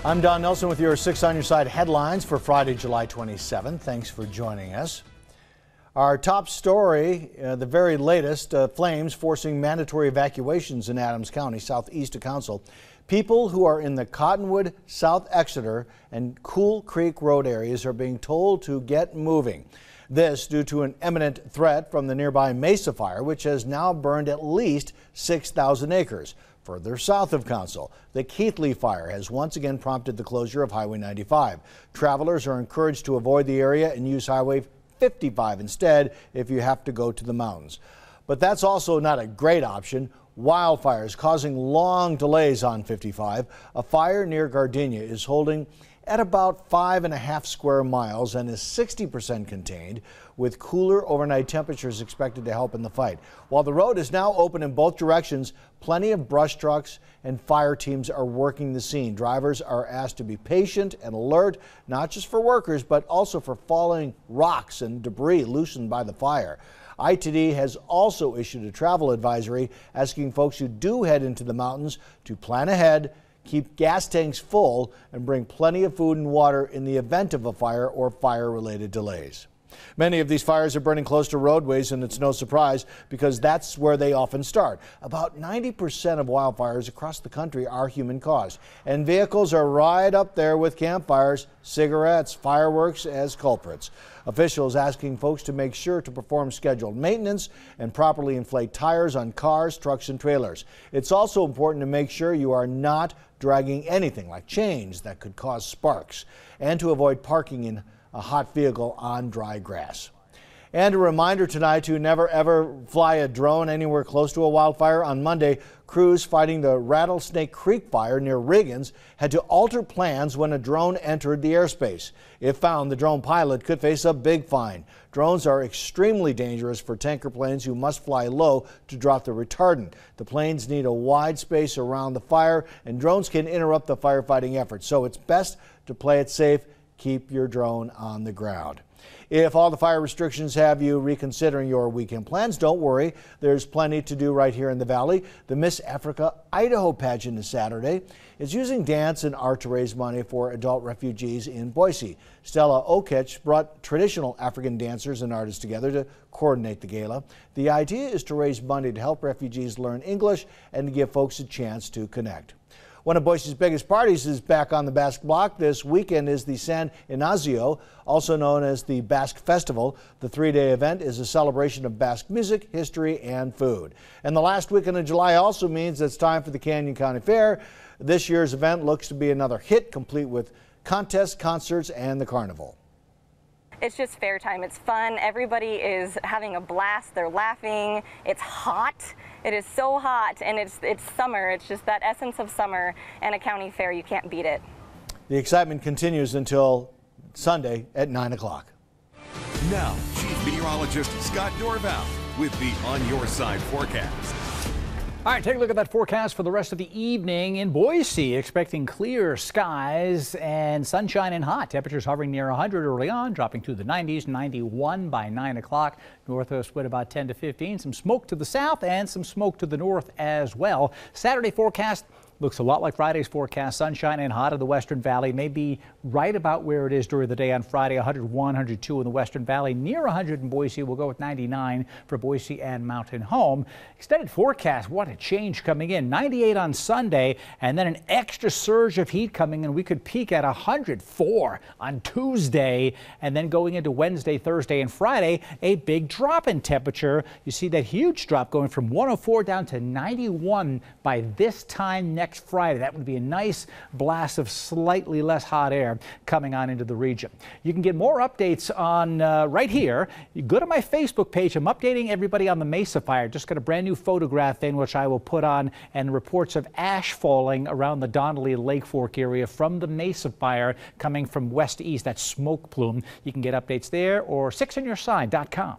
I'm Don Nelson with your 6 on your side headlines for Friday, July 27th. Thanks for joining us. Our top story, the very latest, flames forcing mandatory evacuations in Adams County, southeast of Council. People who are in the Cottonwood, South Exeter, and Cool Creek Road areas are being told to get moving. This due to an imminent threat from the nearby Mesa fire, which has now burned at least 6,000 acres. Further south of Council, the Keithley fire has once again prompted the closure of Highway 95. Travelers are encouraged to avoid the area and use Highway 55 instead if you have to go to the mountains. But that's also not a great option. Wildfires causing long delays on 55. A fire near Gardenia is holding at about 5.5 square miles and is 60% contained, with cooler overnight temperatures expected to help in the fight. While the road is now open in both directions, plenty of brush trucks and fire teams are working the scene. Drivers are asked to be patient and alert, not just for workers, but also for falling rocks and debris loosened by the fire. ITD has also issued a travel advisory asking folks who do head into the mountains to plan ahead, keep gas tanks full, and bring plenty of food and water in the event of a fire or fire-related delays. Many of these fires are burning close to roadways, and it's no surprise because that's where they often start. About 90% of wildfires across the country are human-caused, and vehicles are right up there with campfires, cigarettes, fireworks as culprits. Officials asking folks to make sure to perform scheduled maintenance and properly inflate tires on cars, trucks, and trailers. It's also important to make sure you are not dragging anything like chains that could cause sparks, and to avoid parking in a hot vehicle on dry grass. And a reminder tonight to never ever fly a drone anywhere close to a wildfire. On Monday, crews fighting the Rattlesnake Creek fire near Riggins had to alter plans when a drone entered the airspace. If found, the drone pilot could face a big fine. Drones are extremely dangerous for tanker planes who must fly low to drop the retardant. The planes need a wide space around the fire, and drones can interrupt the firefighting effort. So it's best to play it safe. Keep your drone on the ground. If all the fire restrictions have you reconsidering your weekend plans, don't worry. There's plenty to do right here in the valley. The Miss Africa Idaho pageant is Saturday. It's using dance and art to raise money for adult refugees in Boise. Stella Okech brought traditional African dancers and artists together to coordinate the gala. The idea is to raise money to help refugees learn English and to give folks a chance to connect. One of Boise's biggest parties is back on the Basque block. This weekend is the San INAZIO, also known as the Basque Festival. The 3-day event is a celebration of Basque music, history, and food. And the last weekend of July also means it's time for the Canyon County Fair. This year's event looks to be another hit, complete with contests, concerts, and the carnival. It's just fair time. It's fun. Everybody is having a blast. They're laughing. It's hot. It is so hot, and it's summer. It's just that essence of summer, and a county fair. You can't beat it. The excitement continues until Sunday at 9 o'clock. Now, Chief Meteorologist Scott Dorval with the On Your Side forecast. All right, take a look at that forecast for the rest of the evening in Boise. Expecting clear skies and sunshine and hot. Temperatures hovering near 100 early on, dropping to the 90s, 91 by 9 o'clock. Northwest wind about 10 to 15. Some smoke to the south and some smoke to the north as well. Saturday forecast looks a lot like Friday's forecast. Sunshine and hot in the Western Valley. May be right about where it is during the day on Friday. 101, 102 in the Western Valley. Near 100 in Boise. We'll go with 99 for Boise and Mountain Home. Extended forecast. What a change coming in. 98 on Sunday, and then an extra surge of heat coming in. We could peak at 104 on Tuesday, and then going into Wednesday, Thursday, and Friday, a big drop in temperature. You see that huge drop going from 104 down to 91 by this time next Friday. That would be a nice blast of slightly less hot air coming on into the region. You can get more updates on right here. You go to my Facebook page. I'm updating everybody on the Mesa fire. Just got a brand new photograph in, which I will put on, and reports of ash falling around the Donnelly Lake Fork area from the Mesa fire coming from west to east. That smoke plume. You can get updates there or 6onyourside.com.